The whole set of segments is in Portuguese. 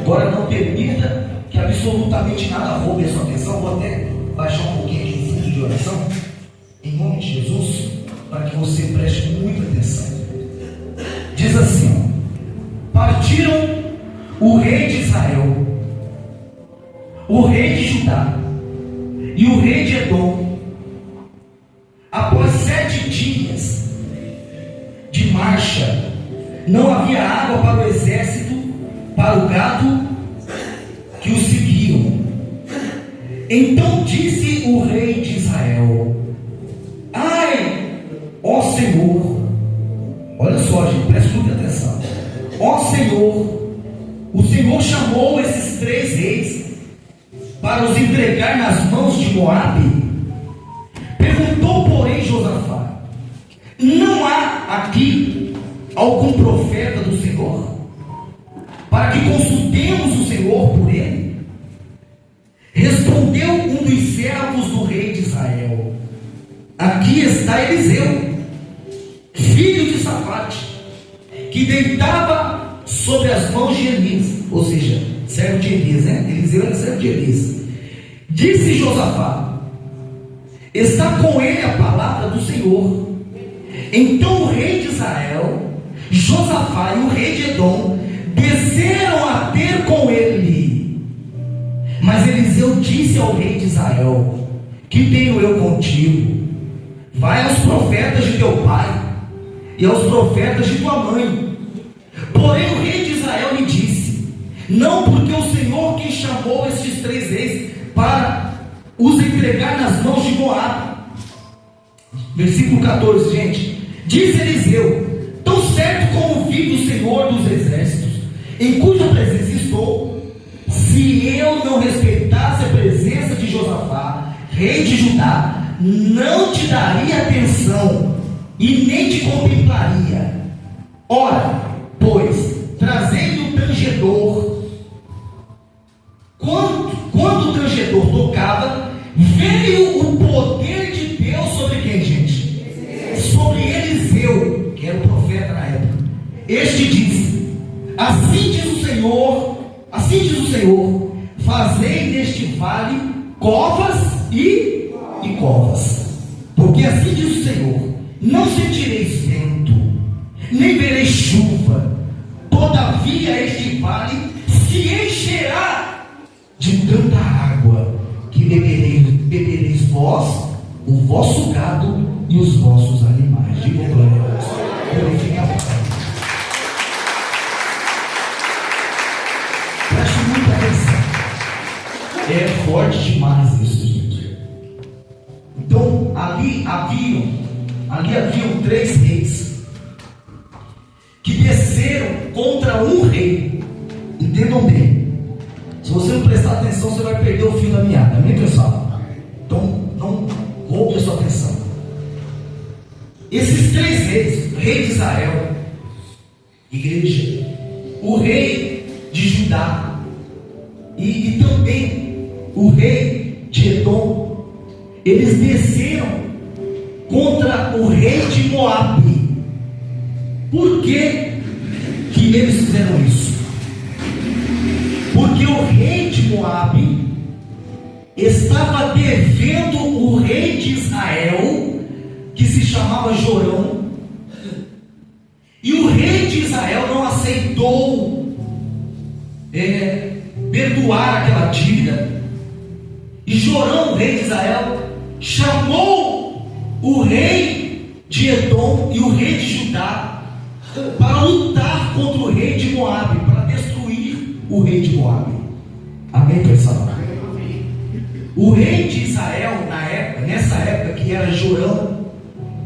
Agora não permita que absolutamente nada roube a sua atenção. Vou até baixar um pouquinho aqui o fundo de oração, em nome de Jesus, para que você preste muita atenção. Diz assim: partiram o rei de Israel, o rei de Judá e o rei de Edom. Após 7 dias de marcha, não havia água para o exército, para o gado que os seguiam. Então disse o rei de Israel: ai, ó Senhor, olha só, gente, preste muita atenção. Ó Senhor, o Senhor chamou esses 3 reis para os entregar nas mãos de Moabe. Perguntou, porém, Josafá: não há aqui algum profeta do Senhor, para que consultemos o Senhor por ele? Respondeu um dos servos do rei de Israel: aqui está Eliseu, filho de Safate, que deitava sobre as mãos de Elias. Ou seja, servo de Elias, né? Eliseu era servo de Elias. Disse Josafá: está com ele a palavra do Senhor. Então o rei de Israel, Josafá e o rei de Edom desceram a ter com ele. Mas Eliseu disse ao rei de Israel: que tenho eu contigo? Vai aos profetas de teu pai e aos profetas de tua mãe. Porém o rei de Israel lhe disse: não, porque o Senhor que chamou estes 3 reis para os entregar nas mãos de Moabe. Versículo 14, gente. Diz Eliseu: tão certo como vive o Senhor dos exércitos, em cuja presença estou, se eu não respeitasse a presença de Josafá, rei de Judá, não te daria atenção e nem te contemplaria. Ora, pois, trazendo o tangedor, quando o tangedor tocava, veio o poder de Deus sobre quem, gente? Sobre Eliseu, que era o profeta na época. Este disse: assim diz o Senhor, fazei neste vale covas e covas. Porque assim diz o Senhor: não sentireis vento, nem vereis chuva, todavia este vale se encherá de tanta água, que bebereis vós, o vosso gado e os vossos animais. Diga glória a Deus. Glorifica a Pai. Preste muita atenção. É forte demais isso, gente. Então, ali haviam 3 reis que desceram contra um rei. Entendam bem. Se você não prestar atenção, você vai perder o fio da meada. Amém, pessoal? Então, não roube a sua atenção. Esses 3 reis, o rei de Israel, igreja, o rei de Judá e também o rei de Edom, eles desceram contra o rei de Moabe. Por que eles fizeram isso? Porque o rei de Moabe estava devendo o rei de Israel, que se chamava Jorão, e o rei de Israel não aceitou perdoar aquela dívida. E Jorão, o rei de Israel, chamou o rei de Edom e o rei de Judá para lutar contra o rei de Moabe, para destruir o rei de Moabe. Amém, pessoal? O rei de Israel, nessa época que era Jorão,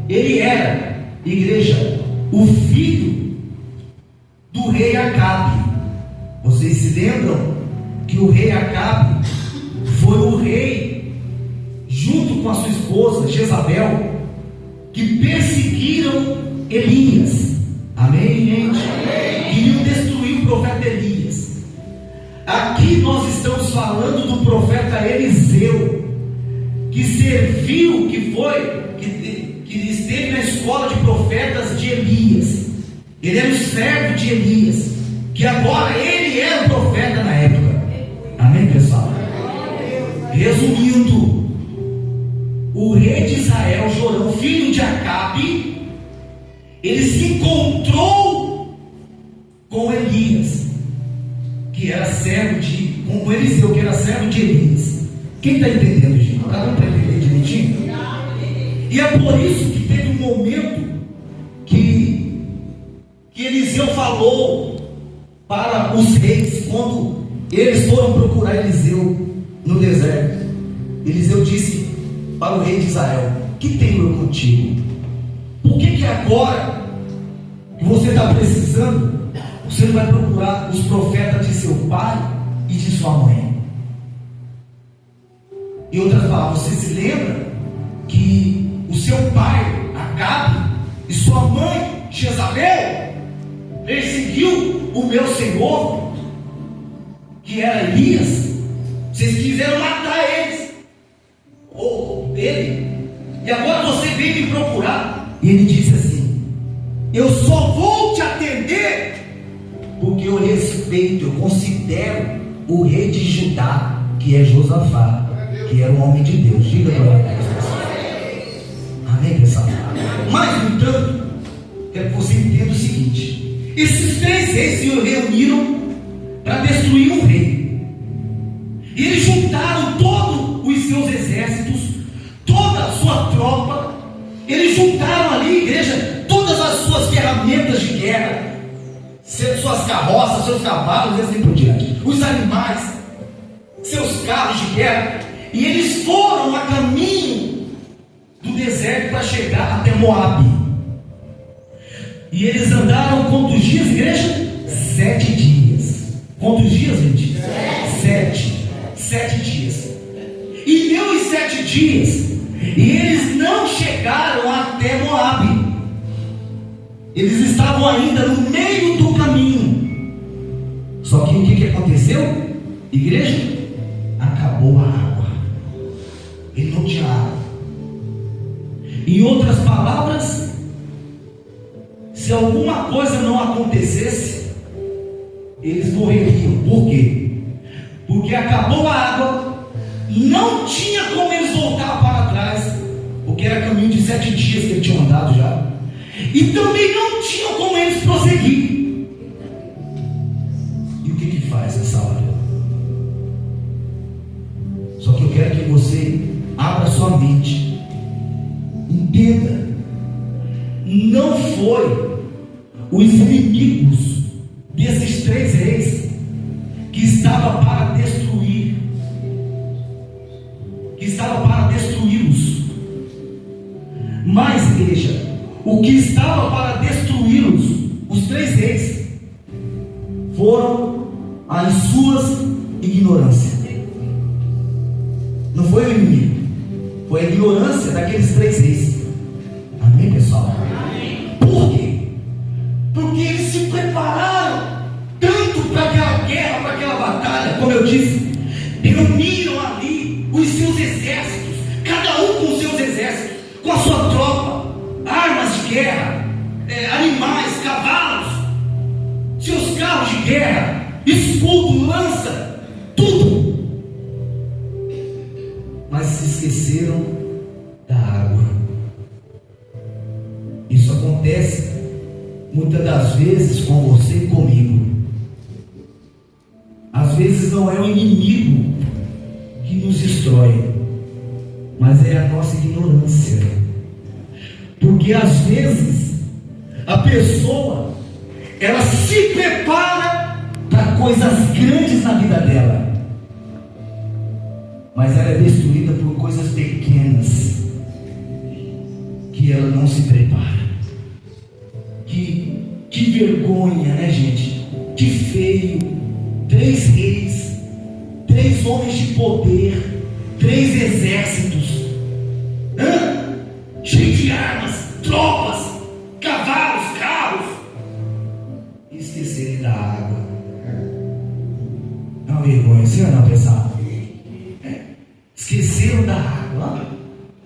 ele era, igreja, o filho do rei Acabe. Vocês se lembram que o rei Acabe foi o rei, junto com a sua esposa Jezabel, que perseguiram Elias. Amém, gente? Amém. Queriam destruir o profeta Elias. Aqui nós estamos falando do profeta Eliseu, que serviu, que esteve na escola de profetas de Elias. Ele era o servo de Elias, que agora ele era o profeta na Resumindo, o rei de Israel, Jorão, filho de Acabe, ele se encontrou com Elias, que era servo com Eliseu, que era servo de Elias. Quem está entendendo, gente? Cada um está entendendo direitinho? E é por isso que teve um momento que Eliseu falou para os reis, quando eles foram procurar Eliseu no deserto. Eliseu disse para o rei de Israel: que tenho eu contigo? Por que agora que você está precisando, você não vai procurar os profetas de seu pai e de sua mãe? Em outras palavras, você se lembra que o seu pai, Acabe, e sua mãe, Jezabel, perseguiu o meu senhor, que era Elias? Vocês quiseram matar eles, ou ele, e agora você vem me procurar. E ele disse assim: eu só vou te atender porque eu respeito, eu considero o rei de Judá, que é Josafá, que era um homem de Deus. Diga glória a Deus. Amém, pessoal? Mas, no entanto, quero que você entenda o seguinte: esses 3 reis se reuniram para destruir um rei. E eles juntaram todos os seus exércitos, toda a sua tropa. Eles juntaram ali, igreja, todas as suas ferramentas de guerra, suas carroças, seus cavalos e assim por diante, os animais, seus carros de guerra. E eles foram a caminho do deserto para chegar até Moabe. E eles andaram quantos dias, igreja? 7 dias. Quantos dias, gente? 7 dias. E deu os 7 dias, e eles não chegaram até Moabe. Eles estavam ainda no meio do caminho. Só que o que aconteceu, igreja? Acabou a água. Ele não tinha água. Em outras palavras, se alguma coisa não acontecesse, eles morreriam. Por quê? Porque acabou a água, não tinha como eles voltar para trás, porque era caminho de 7 dias que eles tinham andado já, e também não tinham como eles prosseguir. E o que faz essa hora? Só que eu quero que você abra sua mente, entenda, não foi os inimigos desses 3 reis que estava para destruir, destruí-los. Mas, igreja, o que estava para destruí-los, os 3 reis, foram as suas ignorâncias. Não foi o inimigo, foi a ignorância daqueles 3 reis. Amém, pessoal? Amém. Por quê? Porque eles se prepararam tanto para aquela guerra, para aquela batalha, como eu disse, reuniram ali os seus exércitos, cada um com os seus exércitos, com a sua tropa, armas de guerra, animais, cavalos, seus carros de guerra, escudo, lança, tudo. Mas se esqueceram da água. Isso acontece muitas das vezes com você e comigo. Às vezes não é o inimigo que nos destrói, mas é a nossa ignorância. Porque às vezes a pessoa, ela se prepara para coisas grandes na vida dela, mas ela é destruída por coisas pequenas que ela não se prepara. Que vergonha, né, gente? Que feio. 3 reis, 3 homens de poder, 3 exércitos, cheios de armas, tropas, cavalos, carros, e esquecerem da água. É uma vergonha, sim ou não, pessoal? Esqueceram da água,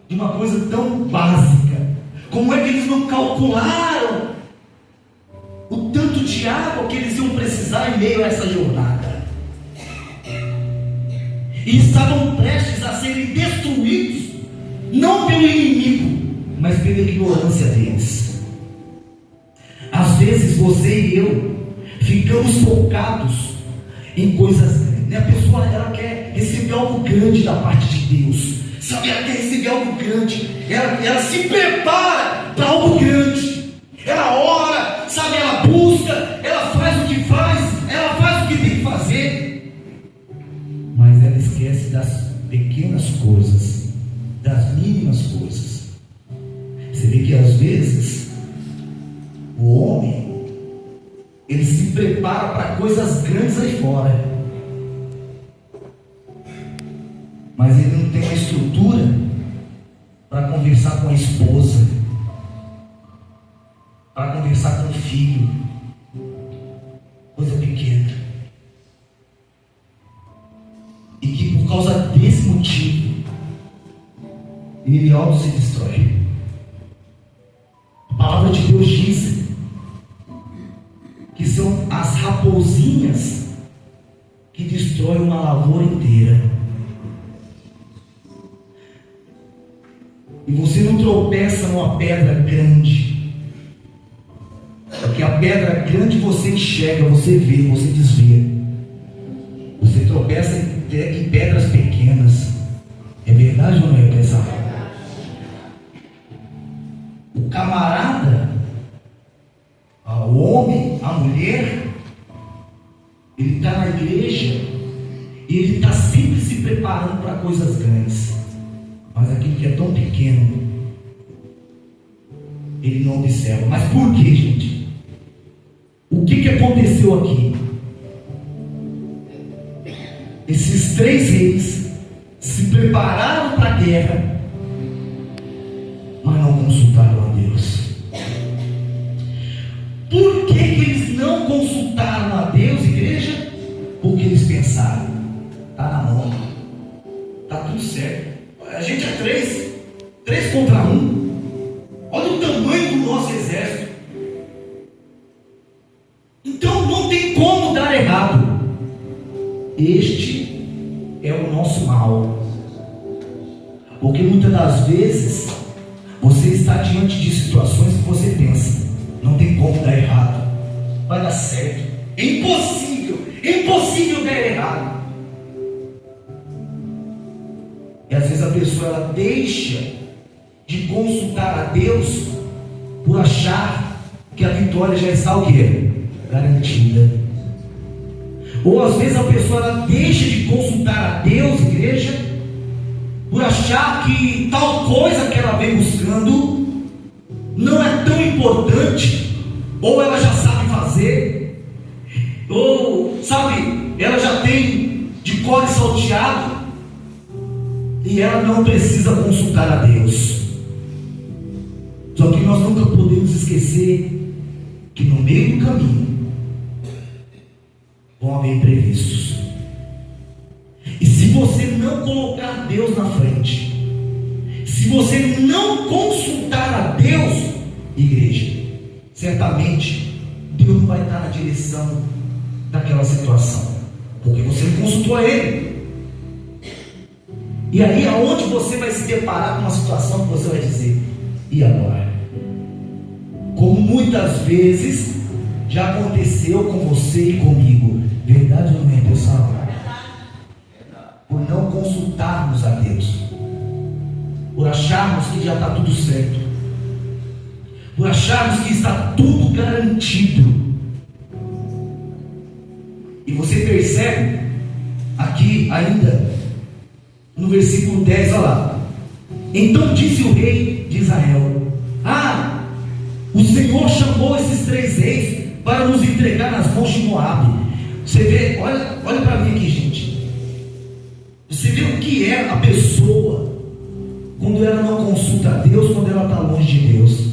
de uma coisa tão básica. Como é que eles não calcularam o tanto de água que eles iam precisar em meio a essa jornada? E estavam prestes serem destruídos, não pelo inimigo, mas pela ignorância deles. Às vezes você e eu ficamos focados em coisas grandes. A pessoa, ela quer receber algo grande da parte de Deus, sabe? Ela quer receber algo grande, ela se prepara para algo grande, ela ora, sabe? Ela busca, ela faz o que faz, ela faz o que tem que fazer, mas ela esquece das pequenas coisas, das mínimas coisas. Você vê que às vezes o homem, ele se prepara para coisas grandes aí fora, mas ele não tem uma estrutura para conversar com a esposa, para conversar com o filho, coisa pequena, e que por causa desse motivo ele auto se destrói. A palavra de Deus diz que são as raposinhas que destroem uma lavoura inteira. E você não tropeça numa pedra grande, porque a pedra grande você enxerga, você vê, você desvia. Você tropeça em pedras pequenas. É verdade ou não é, pessoal? O camarada, o homem, a mulher, ele está na igreja e ele está sempre se preparando para coisas grandes, mas aquilo que é tão pequeno ele não observa. Mas por que, gente? O que aconteceu aqui? Esses 3 reis se prepararam para a guerra, mas não consultaram a Deus. Por que eles não consultaram a Deus, igreja? Porque eles pensaram: está na mão, está tudo certo, a gente é 3 contra 1, olha o tamanho do nosso exército, então não tem como dar errado. Este é o nosso mal, porque muitas das vezes você está diante de situações que você pensa: não tem como dar errado, vai dar certo, é impossível dar errado. E às vezes a pessoa, ela deixa de consultar a Deus por achar que a vitória já está o quê? Garantida. Ou às vezes a pessoa, ela deixa de consultar a Deus, igreja, por achar que tal coisa que ela vem buscando não é tão importante, ou ela já sabe fazer, ou sabe, ela já tem de cor e salteado, e ela não precisa consultar a Deus. Só que nós nunca podemos esquecer que no meio do caminho vão haver imprevistos. E se você não colocar Deus na frente, se você não consultar a Deus, igreja, certamente Deus não vai estar na direção daquela situação, porque você não consultou a Ele. E aí, aonde você vai se deparar com uma situação que você vai dizer: e agora? Como muitas vezes já aconteceu com você e comigo. Verdade ou não é, pessoal? Por não consultarmos a Deus, por acharmos que já está tudo certo, por acharmos que está tudo garantido. E você percebe aqui ainda no versículo 10, olha lá: então disse o rei de Israel: o Senhor chamou esses 3 reis para nos entregar nas mãos de Moabe. Você vê, olha para mim aqui, gente. Você vê o que é a pessoa quando ela não consulta a Deus, quando ela está longe de Deus.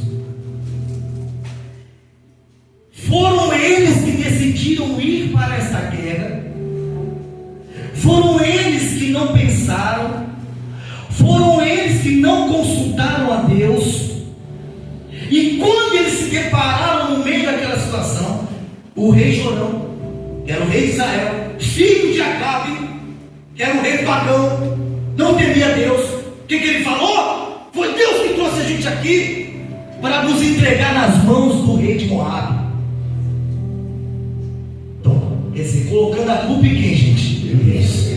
Foram eles que decidiram ir para esta guerra, foram eles que não pensaram, foram eles que não consultaram a Deus. E quando eles se depararam no meio daquela situação, o rei Jorão, que era o rei de Israel, filho de Acabe, que era um rei pagão, não temia Deus. O que ele falou? Foi Deus que trouxe a gente aqui para nos entregar nas mãos do rei de Moabe. Então, quer dizer, colocando a culpa em quem, gente? Deus.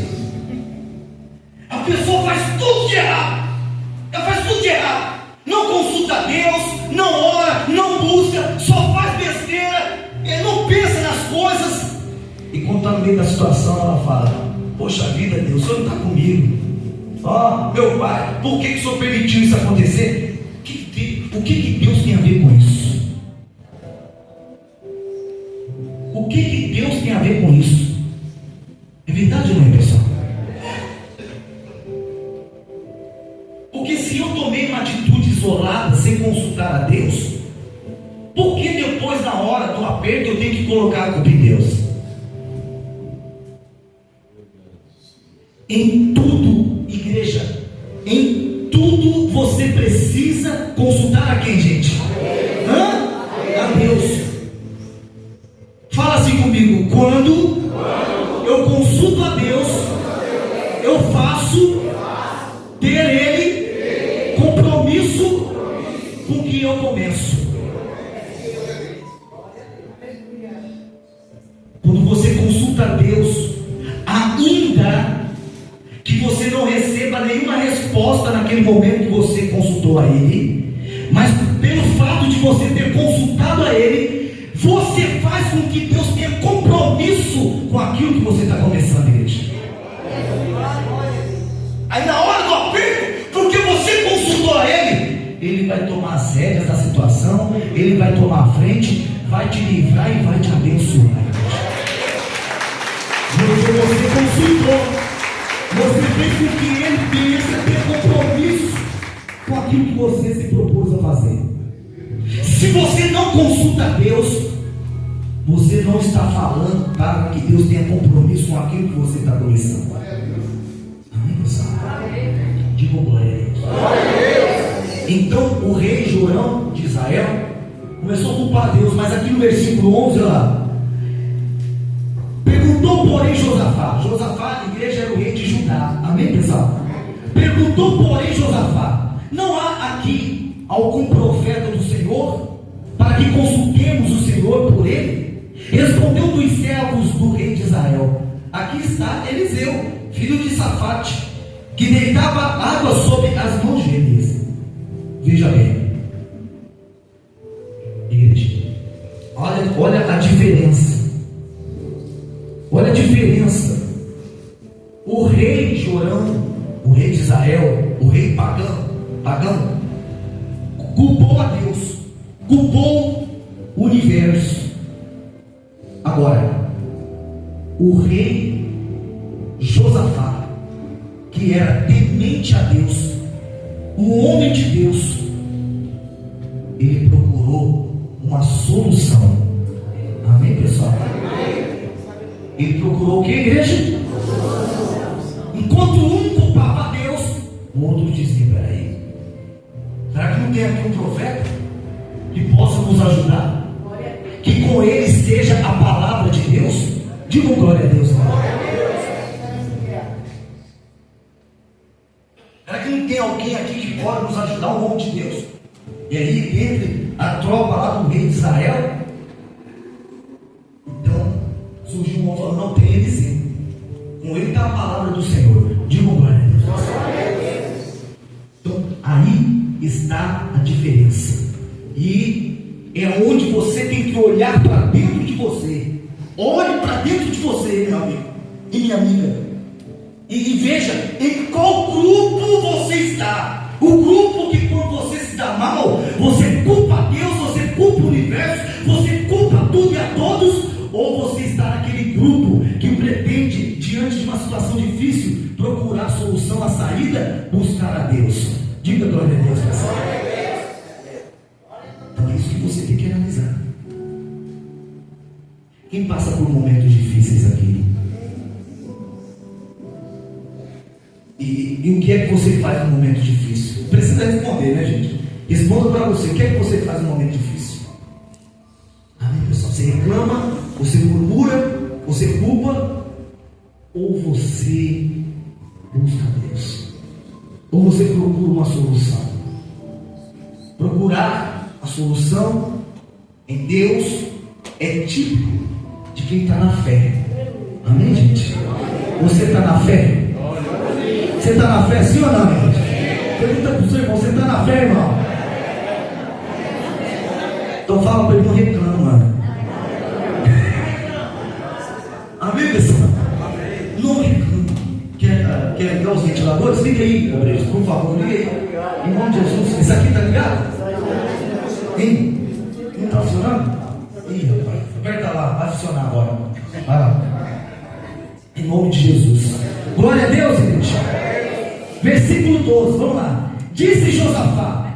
A pessoa faz tudo de errado. Ela faz tudo de errado. Não consulta Deus, não ora, não busca, só faz besteira, não pensa nas coisas. E quando está no meio da situação, ela fala: poxa vida, Deus, o Senhor não está comigo. Meu Pai, por que o Senhor permitiu isso acontecer? O que Deus tem a ver com isso? O que Deus tem a ver com isso? É verdade ou não é, pessoal? Porque se eu tomei uma atitude isolada, sem consultar a Deus, por que depois, na hora do aperto, eu tenho que colocar a culpa em Deus? Em tudo, igreja, em tudo você precisa consultar a quem, gente? A Deus. Fala assim comigo: quando eu consulto a Deus, eu faço ter Ele compromisso com o que eu começo. Quando você consulta a Deus, ainda que você não receba nenhuma resposta naquele momento que você consultou a Ele, mas pelo fato de você ter consultado a Ele, você faz com que Deus tenha compromisso com aquilo que você está começando, igreja. Aí na hora do aperto, porque você consultou a Ele, Ele vai tomar as rédeas da situação, Ele vai tomar a frente, vai te livrar e vai te abençoar. Porque você consultou, você fez com que Ele tenha compromisso com aquilo que você se propôs a fazer. Se você não consulta a Deus, você não está falando para que Deus tenha compromisso com aquilo que você está começando. Amém, pessoal? Diga glória a Deus. Então o rei Jorão de Israel começou a culpar Deus, mas aqui no versículo 11, olha lá. Perguntou, porém, Josafá, a igreja era o rei de Judá. Amém, pessoal? Perguntou, porém, Josafá: não há aqui algum profeta do Senhor para que consultemos o Senhor por ele? Respondeu um dos servos do rei de Israel: aqui está Eliseu, filho de Safate, que deitava água sobre as mãos de Elias. Veja bem, igreja, olha a diferença. Olha a diferença. O rei Jorão, o rei de Israel, o rei pagão, culpou a Deus, culpou o universo. Agora, o rei Josafá, que era temente a Deus, um homem de Deus, ele procurou uma solução. Amém, pessoal? Ele procurou o que, igreja? Enquanto um culpava a Deus, o outro dizia: peraí, será que não tem aqui um profeta que possa nos ajudar? Que com ele esteja a palavra de Deus? Diga glória a Deus. Será que não tem alguém aqui que pode nos ajudar, um homem de Deus? E aí, entre a tropa lá do rei de Israel, então surgiu um homem falando: não tem Eliseu, com ele está a palavra do Senhor. Diga glória a Deus. Então aí está a diferença, e é onde você tem que olhar para dentro de você. Olhe para dentro de você, meu amigo e minha amiga, e veja em qual grupo você está. O grupo que, quando você se dá mal, você culpa a Deus, você culpa o universo, você culpa tudo e a todos, ou você está naquele grupo que pretende, diante de uma situação difícil, procurar a solução, a saída, buscar a Deus. Diga glória a Deus, pessoal. Então é isso que você tem que analisar. Quem passa por momentos difíceis aqui? E o que é que você faz no momento difícil? Precisa responder, né, gente? Responda para você: o que é que você faz no momento difícil? Amém, pessoal? Você reclama, você murmura, você culpa, ou você busca a Deus? uma solução. Procurar a solução em Deus é típico de quem está na fé. Amém, gente? Você está na fé? Você está na fé, sim ou não, gente? Pergunta para o seu irmão, você está na fé, irmão? Então fala para ele, não reclama. Amém, pessoal? Não reclama. Quer ligar os ventiladores? Liga aí, por favor, liga aí. Em nome de Jesus. Esse aqui está ligado? Hein? Não está funcionando? Ih, rapaz, aperta lá, vai funcionar agora. Vai lá. Em nome de Jesus. Glória a Deus, igreja. Versículo 12, vamos lá. Disse Josafá: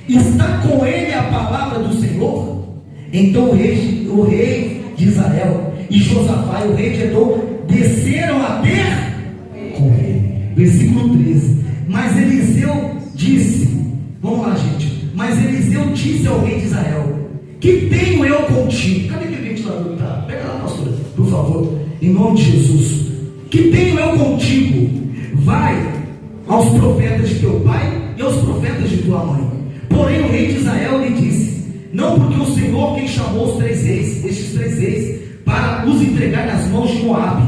está com ele a palavra do Senhor? Então o rei de Israel e Josafá e o rei de Edom desceram a ter com ele. Versículo 13. Mas Eliseu disse, vamos lá, gente. Mas Eliseu disse ao rei de Israel: que tenho eu contigo? Cadê aquele ventilador? Tá? Pega lá, pastor, por favor, em nome de Jesus. Que tenho eu contigo? Vai aos profetas de teu pai e aos profetas de tua mãe. Porém o rei de Israel lhe disse: não, porque o Senhor quem chamou os três reis, estes três reis, para os entregar nas mãos de Moabe.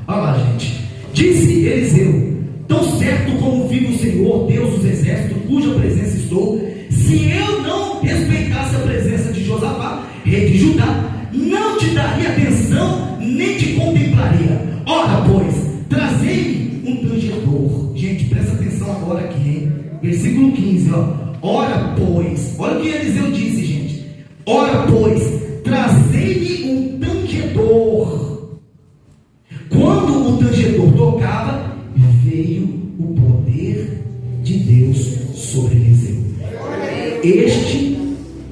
Olha lá, gente. Disse Eliseu: tão certo como vive o Senhor, Deus dos exércitos, cuja presença estou, se eu não respeitasse a presença de Josafá, rei de Judá, não te daria atenção, nem te contemplaria. Ora, pois, trazei-me um tangedor. Gente, presta atenção agora aqui, hein? Versículo 15, ó. Ora, pois, olha o que Eliseu disse, gente. Ora, pois, trazei-me um tangedor. Quando o tangedor tocava, veio o poder de Deus sobre Eliseu. Este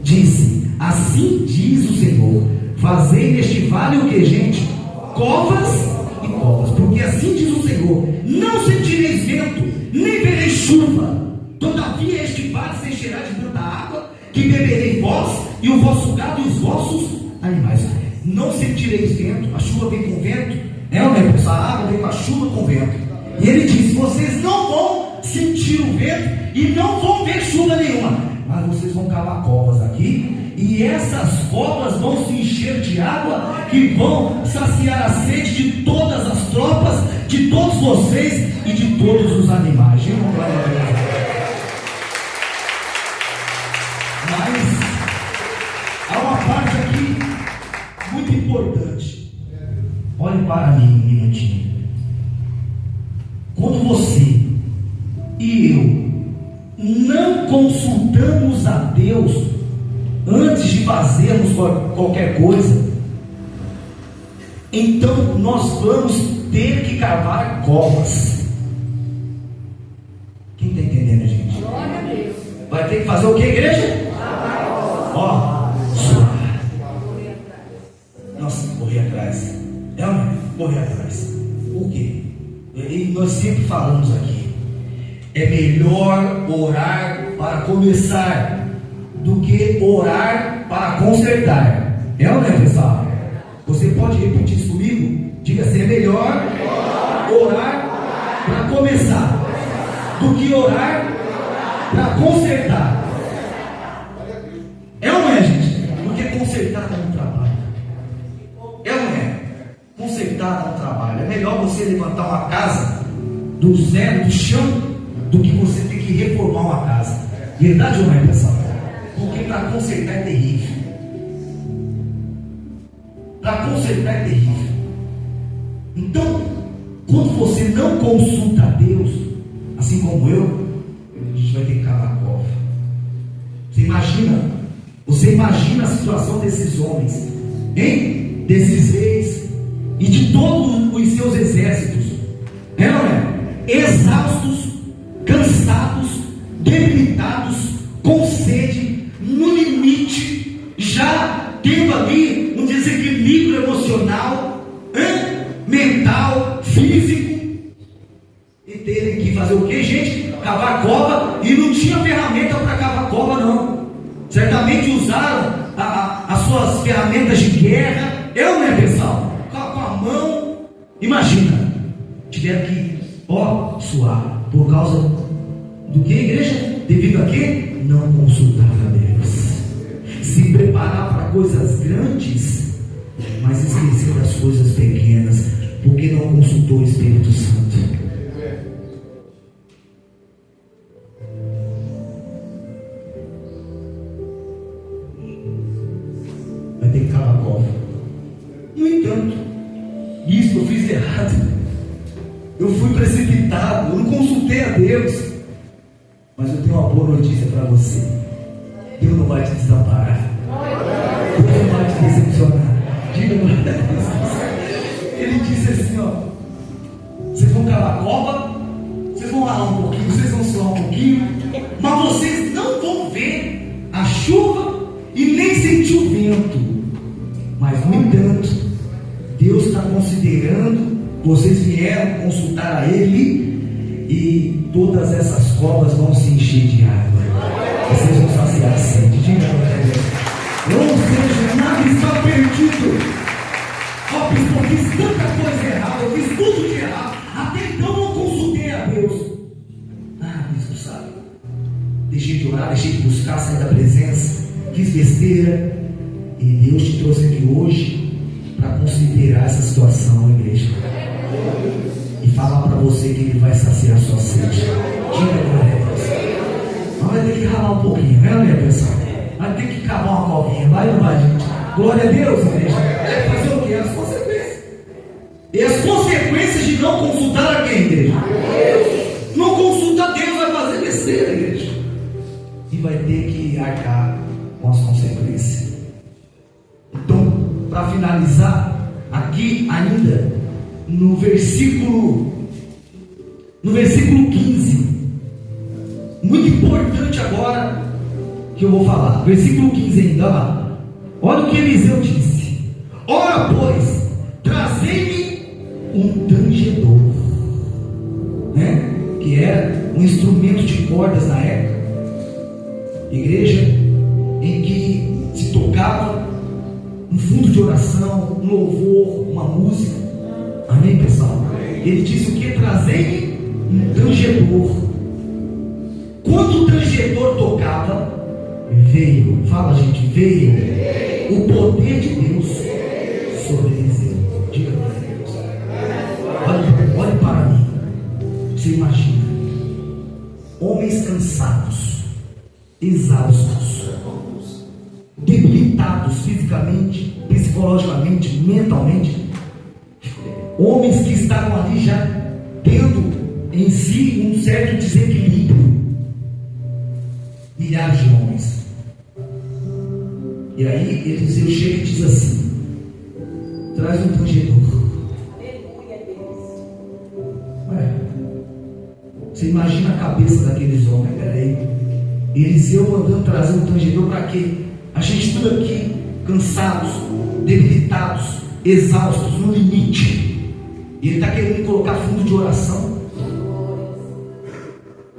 disse: assim diz o Senhor, fazei neste vale o que, gente? Covas e covas, porque assim diz o Senhor: não sentireis vento, nem vereis chuva, todavia este vale se encherá de tanta água, que beberei vós, e o vosso gado e os vossos animais. Não sentireis vento, a chuva vem com vento, essa água vem com a chuva com vento. E ele diz: vocês não vão sentir o vento e não vão ver chuva nenhuma, mas vocês vão cavar covas aqui, e essas covas vão se encher de água, que vão saciar a sede de todas as tropas, de todos vocês e de todos os animais. Mas há uma parte aqui muito importante. Olhe para mim um minutinho. Quando você e eu não consultamos a Deus antes de fazermos qualquer coisa, então nós vamos ter que cavar covas. Quem está entendendo, gente? Vai ter que fazer o que, igreja? Ó, suar. Nossa, correr atrás. Correr atrás. Por quê? E nós sempre falamos aqui: é melhor orar para começar do que orar para consertar. É ou não é, pessoal? Você pode repetir isso comigo? Diga assim: é melhor orar para começar do que orar para consertar. É ou não é, gente? Porque consertar dá um trabalho. É ou não é? Consertar dá um trabalho. É melhor você levantar uma casa do zero, do chão, do que você ter que reformar uma casa. Verdade ou não é, pessoal? Porque para consertar é terrível. Para consertar é terrível. Então, quando você não consulta a Deus, assim como eu, a gente vai ter que cavar a cova. Você imagina a situação desses homens, hein? Desses reis e de todos os seus exércitos, não é? Exaustos, cansados, debilitados, com sede, no limite, já tendo ali um desequilíbrio emocional, mental, físico, e terem que fazer o que, gente? Cavar cova, e não tinha ferramenta para cavar cova, não. Certamente usaram as suas ferramentas de guerra, pessoal? Com a mão. Imagina, tiver que suar por causa Do que, igreja? Devido a quê? Não consultar a Deus. Se preparar para coisas grandes, mas esquecer das coisas pequenas, porque não consultou o Espírito Santo. Vai ter que calar a cova. No entanto, isso eu fiz errado. Eu fui precipitado, eu não consultei a Deus. Mas eu tenho uma boa notícia para você. Deus não vai te desamparar. Deus não vai te decepcionar. Diga glória a Deus. Ele disse assim, ó: vocês vão cavar a cova, vocês vão ralar um pouquinho, vocês vão suar um pouquinho, mas vocês não vão ver a chuva e nem sentir o vento. Mas no entanto, Deus está considerando, vocês vieram consultar a Ele, e todas essas covas vão se encher de água. Vocês vão saciar a sede. Diga para Deus. Ou seja, nada está perdido. Ó, bispo, eu fiz tanta coisa errada, eu fiz tudo de errado, até então não consultei a Deus. Ah, bispo, sabe, deixei de orar, deixei de buscar, sair da presença, fiz besteira. E Deus te trouxe aqui hoje para considerar essa situação, igreja, e falar para você que Ele vai saciar a sua sede. Diga glória a Deus. Mas vai ter que ralar um pouquinho, né, minha pessoal? Vai ter que cavar uma covinha, vai ou não vai, gente? Glória a Deus, igreja. É fazer o quê? As consequências. E as consequências de não consultar a quem, igreja? Não consultar Deus, vai fazer besteira, igreja. E vai ter que arcar com as consequências. Então, para finalizar, aqui ainda no versículo 15, muito importante agora que eu vou falar, versículo 15 ainda lá. Olha o que Eliseu disse: ora pois, trazei-me um tangedor, né? Que era um instrumento de cordas na época, igreja, em que se tocava um fundo de oração, um louvor, uma música. Amém, pessoal? Ele disse o que? Trazei um tangedor. Quando o tangedor tocava, veio, fala, gente, veio o poder de Deus sobre Eliseu. Diga para Deus. Olhe para mim. Você imagina homens cansados, exaustos, debilitados fisicamente, psicologicamente, mentalmente, homens que estavam ali já tendo em si um certo desequilíbrio. Milhares de homens. E aí Eliseu chega e diz assim: traz um tangedor. Você imagina a cabeça daqueles homens. Peraí, Eliseu mandando trazer um tangedor para quê? A gente tudo aqui cansados, debilitados, exaustos, no limite. E ele está querendo colocar fundo de oração.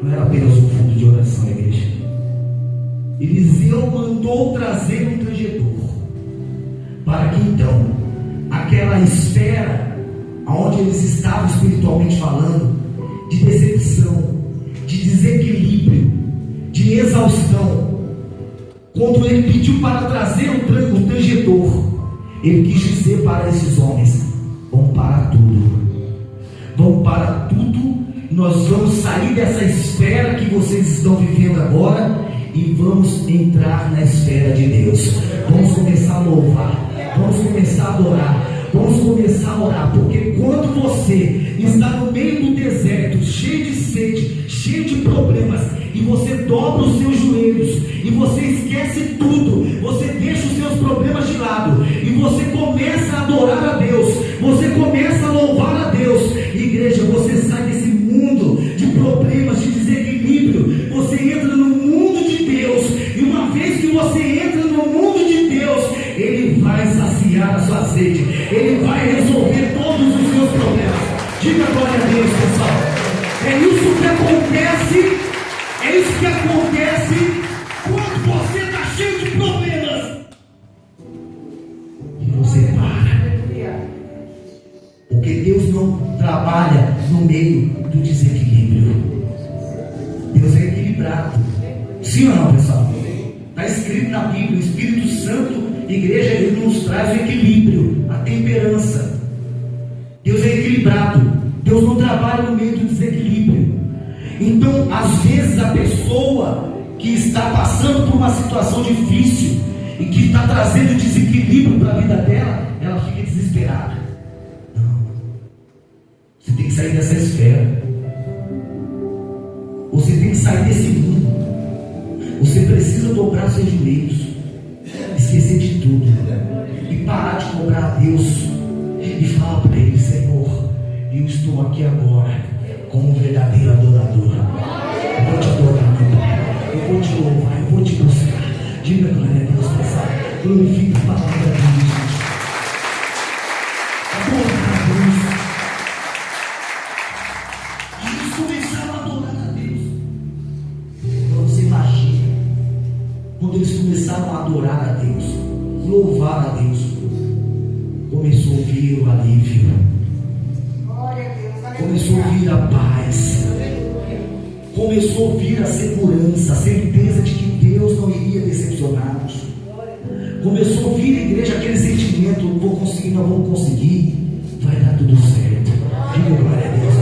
Não era apenas um fundo de oração, igreja. Eliseu mandou trazer um tangedor, para que então aquela esfera onde eles estavam espiritualmente falando, de decepção, de desequilíbrio, de exaustão, quando ele pediu para trazer o tangedor, ele quis dizer para esses homens: vão para tudo, vão para tudo. Nós vamos sair dessa esfera que vocês estão vivendo agora e vamos entrar na esfera de Deus. Vamos começar a louvar, vamos começar a adorar, vamos começar a orar, porque quando você está no meio do deserto, cheio de sede, cheio de problemas, e você dobra os seus joelhos, e você esquece tudo, você deixa os seus problemas de lado, e você começa a adorar a Deus, você começa a louvar a Deus, igreja, você sai desse mundo de problemas, de desequilíbrio, você entra no mundo de Deus, e uma vez que você entra no mundo de Deus, Ele vai saciar a sua sede, Ele vai resolver todos os seus problemas. Diga glória a Deus, pessoal. É isso que acontece, é isso que acontece quando você está cheio de problemas e você para, porque Deus não trabalha no meio do desequilíbrio. Deus Sim ou não, pessoal? Está escrito na Bíblia, o Espírito Santo, igreja, ele nos traz o equilíbrio, a temperança. Deus é equilibrado. Deus não trabalha no meio do desequilíbrio. Então, às vezes, a pessoa que está passando por uma situação difícil e que está trazendo desequilíbrio para a vida dela, ela fica desesperada. Não. Você tem que sair dessa esfera. Você tem que sair desse mundo. Você precisa dobrar seus joelhos, esquecer de tudo e parar de cobrar a Deus e falar para Ele: Senhor, eu estou aqui agora como um verdadeiro adorador. Eu vou te adorar, meu Pai. Eu vou te louvar, eu vou te buscar. Diga glória a Deus, pessoal. Glorifique a palavra de Deus. Adorar a Deus. E eles começaram a adorar a Deus. Então você imagina, quando eles começaram a adorar a Deus, louvar a Deus, começou a vir o alívio, começou a vir a paz, começou a vir a segurança, a certeza de que Deus não iria decepcioná-los. Começou a vir a igreja aquele sentimento: não vou conseguir, não vou conseguir, vai dar tudo certo. Diga glória a Deus.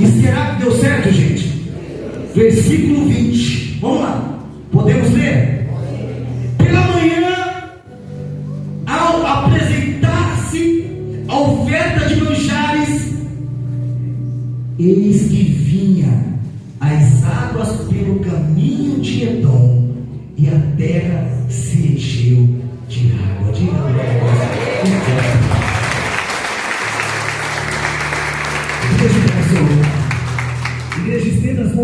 E será que deu certo, gente? Versículo 20, vamos lá, podemos ler? Pela manhã, ao apresentar-se a oferta de manjares, eis que vinha as águas pelo caminho de Edom, e a terra se encheu de água. Diga glória a Deus. Igreja, estenda as mãos.